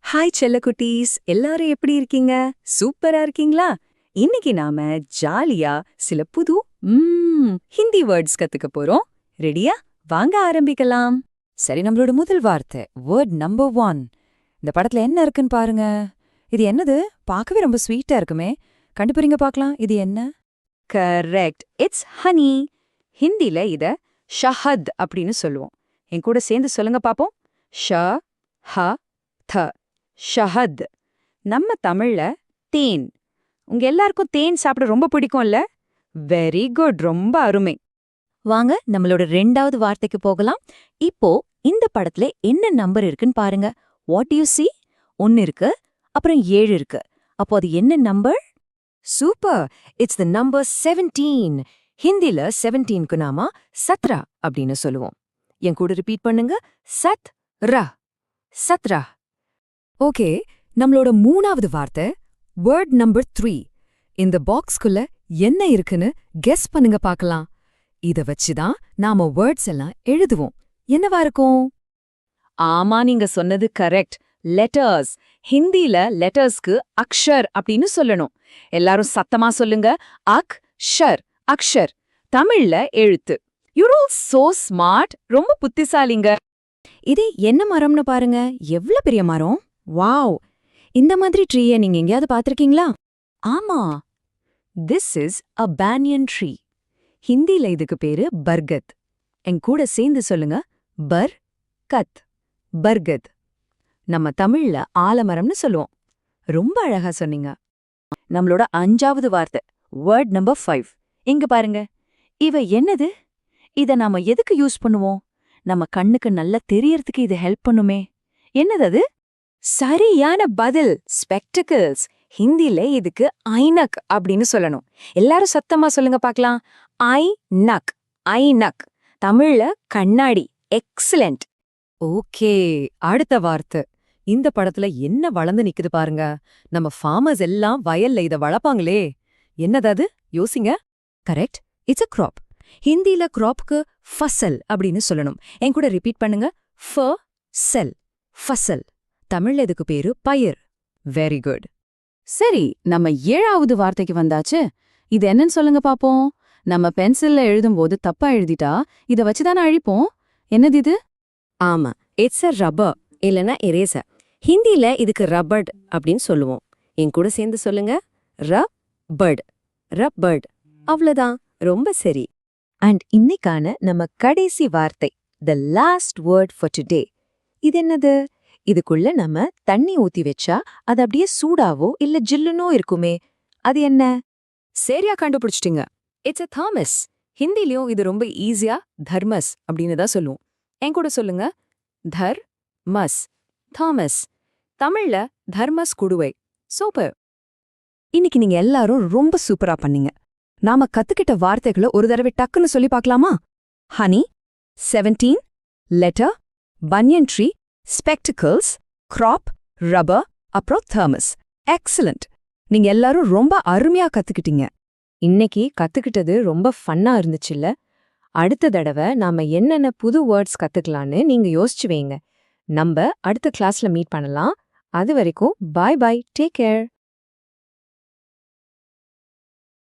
Hi செல்லக்குட்டீஸ், எல்லாரும் எப்படி இருக்கீங்க? சூப்பரா இருக்கீங்களா? இன்னைக்கு நாம ஜாலியா சில புது ஹிந்தி வேர்ட்ஸ் கத்துக்க போறோம். ரெடியா? வாங்க ஆரம்பிக்கலாம். சரி, நம்மளோட முதல் வார்த்தை வேர்ட் நம்பர் 1. இந்த படத்துல என்ன இருக்குன்னு பாருங்க. இது என்னது? பார்க்கவே ரொம்ப ஸ்வீட்டா இருக்குமே. கண்டுபிடிங்க பார்க்கலாம், இது என்ன? Correct, it's honey. ஹிந்தில இத ஷஹத் அப்படின்னு சொல்லுவோம். என் கூட சேர்ந்து சொல்லுங்க பாப்போம். ஷ ஹ த ஷஹத். நம்ம தமிழ்ல தேன். உங்க எல்லாருக்கும் தேன் சாப்பிட ரொம்ப பிடிக்கும்ல? வெரி குட், ரொம்ப அருமை. வாங்க நம்மளோட 2வது வார்த்தைக்கு போகலாம். இப்போ இந்த படத்துல என்ன நம்பர் இருக்குன்னு பாருங்க. What you see? 1 இருக்கு, அப்புறம் 7 இருக்கு. அப்போ அது என்ன number? Super, it's the number 17. ஹிந்தில 17க்கு நாம சத்ரா அப்படின்னு சொல்லுவோம். என் கூட ரிப்பீட் பண்ணுங்க. சத் ரா, சத்ரா. ஓகே, நம்மளோட 3வது வார்த்தை வேர்ட் நம்பர் 3. இந்த பாக்ஸ்குள்ள என்ன இருக்குன்னு கெஸ் பண்ணுங்க பார்க்கலாம். இத வச்சுதான் நாம வேர்ட்ஸ் எல்லாம் எழுதுவோம். என்னவா இருக்கும்? ஆமா, நீங்க சொன்னது கரெக்ட். லெட்டர்ஸ். ஹிந்தில லெட்டர்ஸ்க்கு அக்ஷர் அப்படின்னு சொல்லணும். எல்லாரும் சத்தமா சொல்லுங்க. அக் ஷர், அக்ஷர். தமிழ்ல எழுத்து. You're all so smart. ரொம்ப புத்திசாலிங்க. இது என்ன மரம்னு பாருங்க. எவ்ளோ பெரிய மரம்! வாவ்! இந்த மாதிரி ட்ரீய நீங்க எங்கேயாவது பார்த்திருக்கீங்களா? ஆமா, this is a banyan tree. ஹிந்தில இதுக்கு பேரு பர்கத். என் கூட சேர்ந்து சொல்லுங்க. பர் கத், பர்கத். நம்ம தமிழ்ல ஆலமரம்னு சொல்லுவோம். ரொம்ப அழகா சொன்னீங்க. நம்மளோட 5வது வார்த்தை வேர்ட் நம்பர் 5. இங்க பாருங்க. இவ என்னது? இத நாம எதுக்கு யூஸ் பண்ணுவோம்? நம்ம கண்ணுக்கு நல்லா தெரியறதுக்கு இது ஹெல்ப் பண்ணுமே. என்னது அது? சரியான பதில், ஸ்பெக்டக்கிள்ஸ். ஹிந்தில இதுக்கு ஐனக் அப்படின்னு சொல்லணும். எல்லாரும் சத்தமா சொல்லுங்க பார்க்கலாம். ஐ நக், ஐ நக். தமிழ்ல கண்ணாடி. எக்ஸலென்ட். ஓகே, அடுத்த வார்த்தை. இந்த படத்துல என்ன வளர்ந்து நிக்குது பாருங்க. நம்ம ஃபார்மர்ஸ் எல்லாம் வயல்ல இத வளர்ப்பாங்களே. என்னது அது? யோசிங்க. Correct, it's a crop. ஹிந்தில கிராப்க்கு ஃபசல் அப்படின்னு சொல்லணும். என் கூட ரிப்பீட் பண்ணுங்க. ஃப செல், ஃபசல். தமிழ்ல இதுக்கு பேரு பயிர். Very good. சரி, நம்ம 7வது வார்த்தைக்கு வந்தாச்சு. இது என்னன்னு சொல்லுங்க பாப்போம். நம்ம பென்சில்ல எழுதும்போது தப்பா எழுதிட்டா இத வச்சுதானே அழிப்போம். என்னது இது? ஆமா, இட்ஸ் அ ரப்பர் இல்லனா எரேசர். ஹிந்தில இதுக்கு ரப்பர்ட் அப்படின்னு சொல்லுவோம். என் கூட சேர்ந்து சொல்லுங்க. ரப்பர்ட், ரப்பர்ட். அவ்வளவுதான், ரொம்ப சரி. அண்ட் இன்னைக்கான நம்ம கடைசி வார்த்தை, the last word for today. இது என்னது? இதுக்குள்ள நம்ம தண்ணி ஊத்தி வச்சா அது அப்படியே சூடாவோ இல்ல ஜில்லுனோ இருக்குமே. அது என்ன? சரியா கண்டுபிடிச்சிட்டீங்க. It's a Thomas. ஹிந்திலயும் இது ரொம்ப ஈஸியா தர்மஸ் அப்படின்னு தான் சொல்லுவோம். என் கூட சொல்லுங்க. தர் மஸ், தாமஸ். தமிழ்ல தர்மஸ் குடுவை. சூப்பர். இன்னைக்கு நீங்க எல்லாரும் ரொம்ப சூப்பரா பண்ணீங்க. நாம கத்துக்கிட்ட வார்த்தைகளை ஒரு தடவை டக்குன்னு சொல்லி பார்க்கலாமா? ஹனி, 17, லெட்டர், பனியன் ட்ரீ, ஸ்பெக்டிகல்ஸ், கிராப், ரப்பர், அப்புறம் தர்மஸ். எக்ஸலண்ட். நீங்க எல்லாரும் ரொம்ப அருமையா கத்துக்கிட்டீங்க. இன்னைக்கு கத்துக்கிட்டது ரொம்ப ஃபன்னா இருந்துச்சுல்ல? அடுத்த தடவை நாம என்னென்ன புது வேர்ட்ஸ் கத்துக்கலான்னு நீங்க யோசிச்சு வைங்க. நம்ம அடுத்த கிளாஸ்ல மீட் பண்ணலாம். அது வரைக்கும் பாய் பாய், டேக் கேர்.